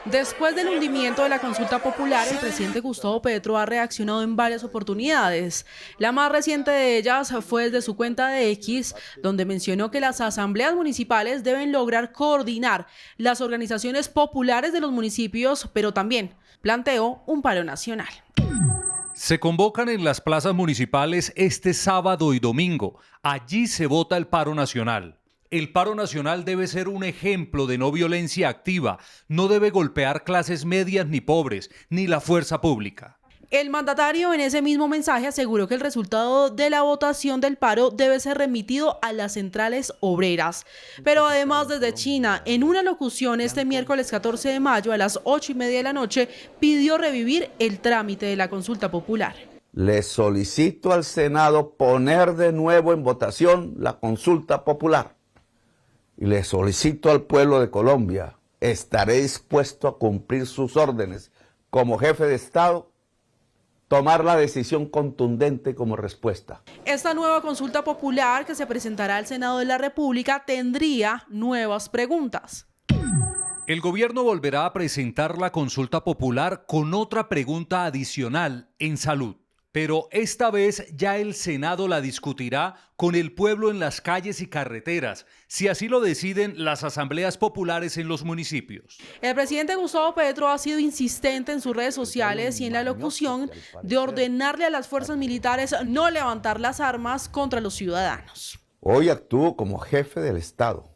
Después del hundimiento de la consulta popular, el presidente Gustavo Petro ha reaccionado en varias oportunidades. La más reciente de ellas fue desde su cuenta de X, donde mencionó que las asambleas municipales deben lograr coordinar las organizaciones populares de los municipios, pero también planteó un paro nacional. Se convocan en las plazas municipales este sábado y domingo. Allí se vota el paro nacional. El paro nacional debe ser un ejemplo de no violencia activa, no debe golpear clases medias ni pobres, ni la fuerza pública. El mandatario en ese mismo mensaje aseguró que el resultado de la votación del paro debe ser remitido a las centrales obreras. Pero además desde China, en una locución este miércoles 14 de mayo a las 8:30 de la noche, pidió revivir el trámite de la consulta popular. Le solicito al Senado poner de nuevo en votación la consulta popular. Y le solicito al pueblo de Colombia, estaré dispuesto a cumplir sus órdenes como jefe de Estado, tomar la decisión contundente como respuesta. Esta nueva consulta popular que se presentará al Senado de la República tendría nuevas preguntas. El gobierno volverá a presentar la consulta popular con otra pregunta adicional en salud. Pero esta vez ya el Senado la discutirá con el pueblo en las calles y carreteras, si así lo deciden las asambleas populares en los municipios. El presidente Gustavo Petro ha sido insistente en sus redes sociales y en la locución de ordenarle a las fuerzas militares no levantar las armas contra los ciudadanos. Hoy actúo como jefe del Estado.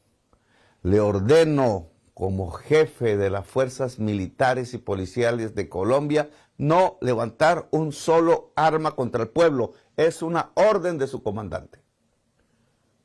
Le ordeno como jefe de las fuerzas militares y policiales de Colombia no levantar un solo arma contra el pueblo. Es una orden de su comandante.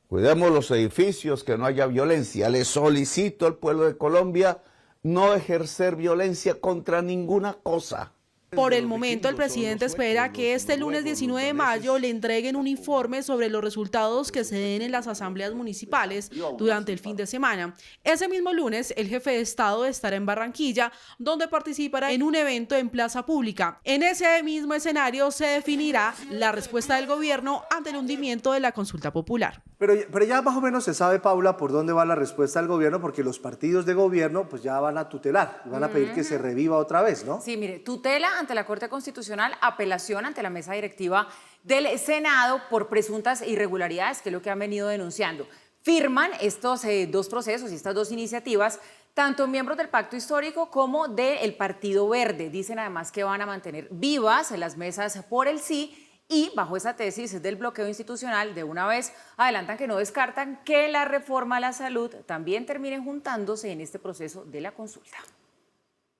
Cuidemos los edificios, que no haya violencia. Le solicito al pueblo de Colombia no ejercer violencia contra ninguna cosa. Por el momento, el presidente espera que este lunes 19 de mayo le entreguen un informe sobre los resultados que se den en las asambleas municipales durante el fin de semana. Ese mismo lunes, el jefe de Estado estará en Barranquilla, donde participará en un evento en plaza pública. En ese mismo escenario se definirá la respuesta del gobierno ante el hundimiento de la consulta popular. Pero ya más o menos se sabe, Paula, por dónde va la respuesta del gobierno, porque los partidos de gobierno pues ya van a tutelar, van a pedir que se reviva otra vez, ¿no? Sí, mire, tutela ante la Corte Constitucional, apelación ante la mesa directiva del Senado por presuntas irregularidades, que es lo que han venido denunciando. Firman estos dos procesos y estas dos iniciativas tanto miembros del Pacto Histórico como del Partido Verde. Dicen además que van a mantener vivas las mesas por el sí. Y bajo esa tesis del bloqueo institucional, de una vez adelantan que no descartan que la reforma a la salud también termine juntándose en este proceso de la consulta.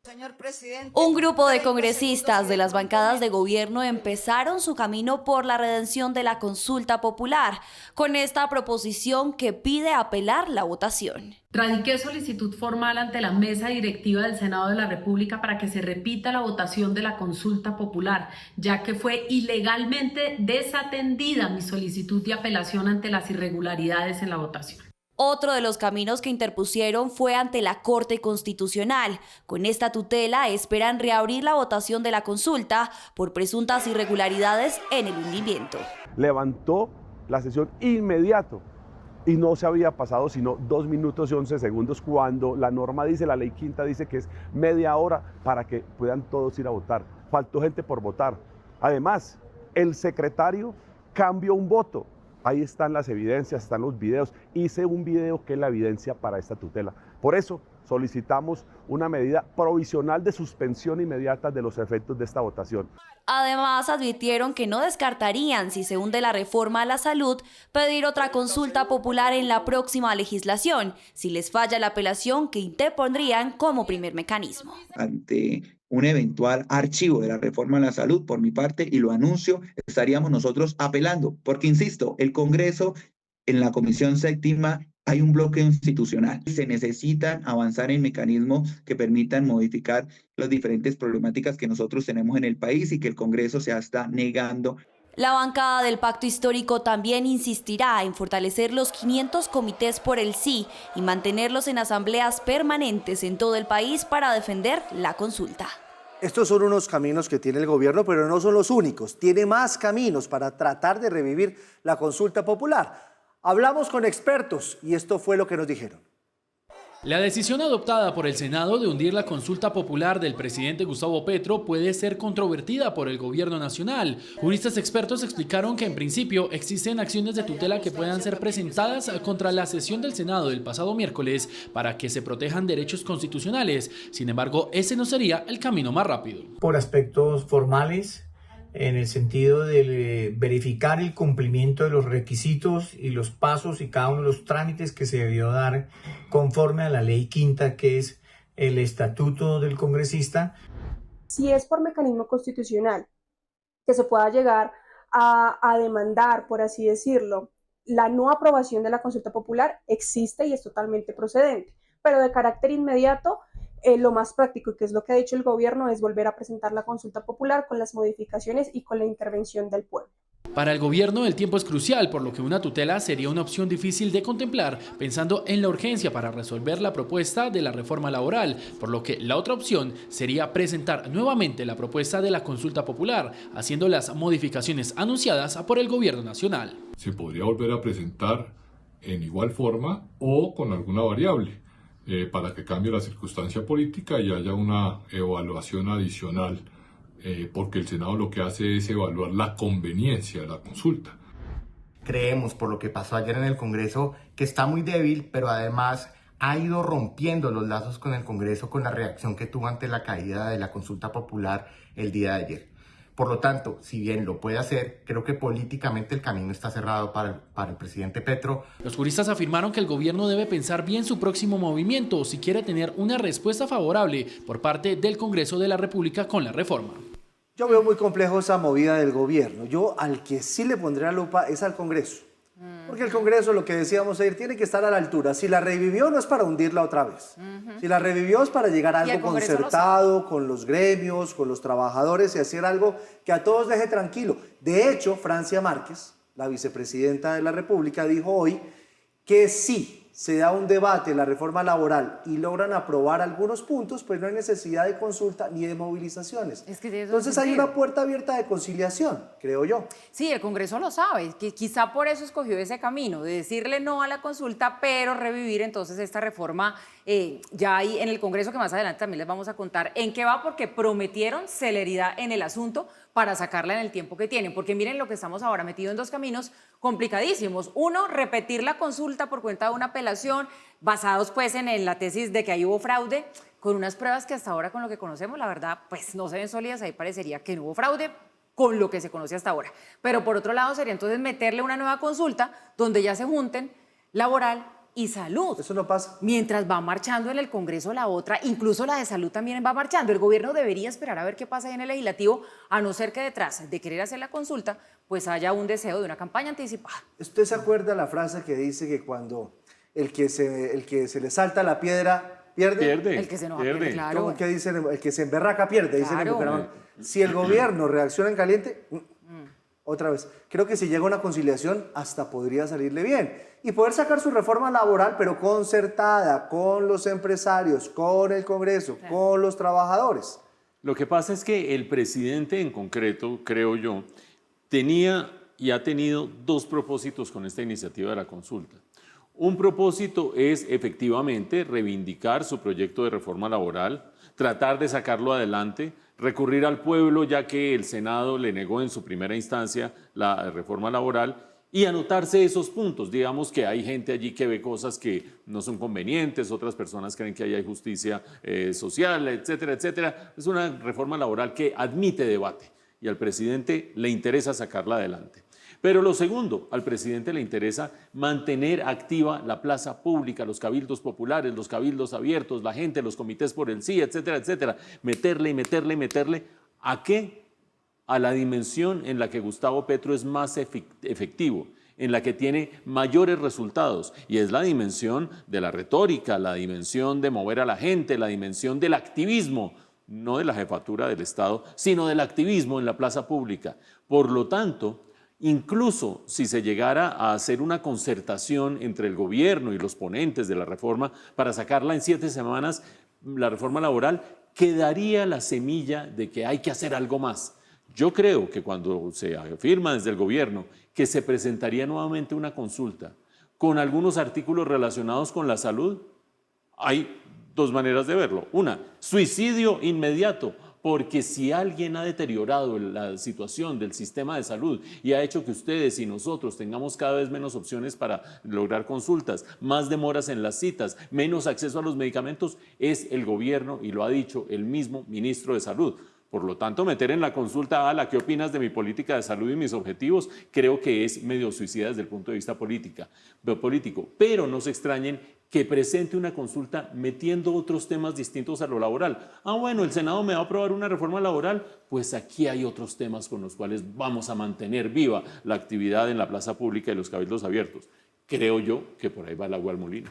Señor presidente, un grupo de congresistas de las bancadas de gobierno empezaron su camino por la redención de la consulta popular, con esta proposición que pide apelar la votación. Radiqué solicitud formal ante la mesa directiva del Senado de la República para que se repita la votación de la consulta popular, ya que fue ilegalmente desatendida mi solicitud de apelación ante las irregularidades en la votación. Otro de los caminos que interpusieron fue ante la Corte Constitucional. Con esta tutela esperan reabrir la votación de la consulta por presuntas irregularidades en el hundimiento. Levantó la sesión inmediato y no se había pasado sino 2 minutos y 11 segundos cuando la norma dice, la ley quinta dice que es media hora para que puedan todos ir a votar. Faltó gente por votar. Además, el secretario cambió un voto. Ahí están las evidencias, están los videos. Hice un video que es la evidencia para esta tutela. Por eso solicitamos una medida provisional de suspensión inmediata de los efectos de esta votación. Además, advirtieron que no descartarían, si se hunde la reforma a la salud, pedir otra consulta popular en la próxima legislación, si les falla la apelación que interpondrían como primer mecanismo. Ante un eventual archivo de la reforma a la salud, por mi parte, y lo anuncio, estaríamos nosotros apelando, porque insisto, el Congreso en la Comisión Séptima hay un bloqueo institucional. Se necesitan avanzar en mecanismos que permitan modificar las diferentes problemáticas que nosotros tenemos en el país y que el Congreso se está negando. La bancada del Pacto Histórico también insistirá en fortalecer los 500 comités por el sí y mantenerlos en asambleas permanentes en todo el país para defender la consulta. Estos son unos caminos que tiene el gobierno, pero no son los únicos. Tiene más caminos para tratar de revivir la consulta popular. Hablamos con expertos y esto fue lo que nos dijeron. La decisión adoptada por el Senado de hundir la consulta popular del presidente Gustavo Petro puede ser controvertida por el gobierno nacional. Juristas expertos explicaron que en principio existen acciones de tutela que puedan ser presentadas contra la sesión del Senado del pasado miércoles para que se protejan derechos constitucionales. Sin embargo, ese no sería el camino más rápido. Por aspectos formales, en el sentido de verificar el cumplimiento de los requisitos y los pasos y cada uno de los trámites que se debió dar conforme a la ley quinta, que es el estatuto del congresista. Si es por mecanismo constitucional que se pueda llegar a demandar, por así decirlo, la no aprobación de la consulta popular, existe y es totalmente procedente, pero de carácter inmediato, lo más práctico, y que es lo que ha dicho el gobierno, es volver a presentar la consulta popular con las modificaciones y con la intervención del pueblo. Para el gobierno el tiempo es crucial, por lo que una tutela sería una opción difícil de contemplar, pensando en la urgencia para resolver la propuesta de la reforma laboral, por lo que la otra opción sería presentar nuevamente la propuesta de la consulta popular, haciendo las modificaciones anunciadas por el gobierno nacional. Se podría volver a presentar en igual forma o con alguna variable. Para que cambie la circunstancia política y haya una evaluación adicional, porque el Senado lo que hace es evaluar la conveniencia de la consulta. Creemos, por lo que pasó ayer en el Congreso, que está muy débil, pero además ha ido rompiendo los lazos con el Congreso con la reacción que tuvo ante la caída de la consulta popular el día de ayer. Por lo tanto, si bien lo puede hacer, creo que políticamente el camino está cerrado para el presidente Petro. Los juristas afirmaron que el gobierno debe pensar bien su próximo movimiento si quiere tener una respuesta favorable por parte del Congreso de la República con la reforma. Yo veo muy complejo esa movida del gobierno. Yo al que sí le pondría lupa es al Congreso. Porque el Congreso, lo que decíamos ayer, tiene que estar a la altura. Si la revivió no es para hundirla otra vez. Si la revivió es para llegar a algo concertado con los gremios, con los trabajadores y hacer algo que a todos deje tranquilo. De hecho, Francia Márquez, la vicepresidenta de la República, dijo hoy que sí se da un debate en la reforma laboral y logran aprobar algunos puntos, pues no hay necesidad de consulta ni de movilizaciones. Entonces hay una puerta abierta de conciliación, creo yo. Sí, el Congreso lo sabe, que quizá por eso escogió ese camino, de decirle no a la consulta, pero revivir entonces esta reforma ya ahí en el Congreso, que más adelante también les vamos a contar en qué va, porque prometieron celeridad en el asunto para sacarla en el tiempo que tienen, porque miren lo que estamos ahora metidos en dos caminos complicadísimos. Uno, repetir la consulta por cuenta de una apelación, basados pues en la tesis de que ahí hubo fraude, con unas pruebas que hasta ahora con lo que conocemos, la verdad, pues no se ven sólidas, ahí parecería que no hubo fraude con lo que se conoce hasta ahora. Pero por otro lado sería entonces meterle una nueva consulta donde ya se junten laboral y salud. Eso no pasa. Mientras va marchando en el Congreso la otra, incluso la de salud también va marchando. El gobierno debería esperar a ver qué pasa ahí en el legislativo, a no ser que detrás de querer hacer la consulta, pues haya un deseo de una campaña anticipada. ¿Usted se acuerda la frase que dice que cuando el que se le salta la piedra pierde? El que se enoja pierde, claro. ¿Cómo que dicen? El que se emberraca pierde, dicen en Bucaramanga. Si el gobierno reacciona en caliente, otra vez, creo que si llega una conciliación hasta podría salirle bien y poder sacar su reforma laboral, pero concertada con los empresarios, con el Congreso, con los trabajadores. Lo que pasa es que el presidente en concreto, creo yo, tenía y ha tenido dos propósitos con esta iniciativa de la consulta. Un propósito es efectivamente reivindicar su proyecto de reforma laboral, tratar de sacarlo adelante, recurrir al pueblo ya que el Senado le negó en su primera instancia la reforma laboral y anotarse esos puntos. Digamos que hay gente allí que ve cosas que no son convenientes, otras personas creen que ahí hay justicia social, etcétera, etcétera. Es una reforma laboral que admite debate y al presidente le interesa sacarla adelante. Pero lo segundo, al presidente le interesa mantener activa la plaza pública, los cabildos populares, los cabildos abiertos, la gente, los comités por el sí, etcétera, etcétera. Meterle. ¿A qué? A la dimensión en la que Gustavo Petro es más efectivo, en la que tiene mayores resultados, y es la dimensión de la retórica, la dimensión de mover a la gente, la dimensión del activismo, no de la jefatura del Estado, sino del activismo en la plaza pública. Por lo tanto, incluso si se llegara a hacer una concertación entre el gobierno y los ponentes de la reforma para sacarla en 7 semanas, la reforma laboral, quedaría la semilla de que hay que hacer algo más. Yo creo que cuando se afirma desde el gobierno que se presentaría nuevamente una consulta con algunos artículos relacionados con la salud, Hay dos maneras de verlo. Una, suicidio inmediato, porque si alguien ha deteriorado la situación del sistema de salud y ha hecho que ustedes y nosotros tengamos cada vez menos opciones para lograr consultas, más demoras en las citas, menos acceso a los medicamentos, es el gobierno, y lo ha dicho el mismo ministro de Salud. Por lo tanto, meter en la consulta a ¿qué opinas de mi política de salud y mis objetivos? Creo que es medio suicida desde el punto de vista político. Pero no se extrañen que presente una consulta metiendo otros temas distintos a lo laboral. Bueno, el Senado me va a aprobar una reforma laboral, pues aquí hay otros temas con los cuales vamos a mantener viva la actividad en la plaza pública y los cabildos abiertos. Creo yo que por ahí va el agua al molino.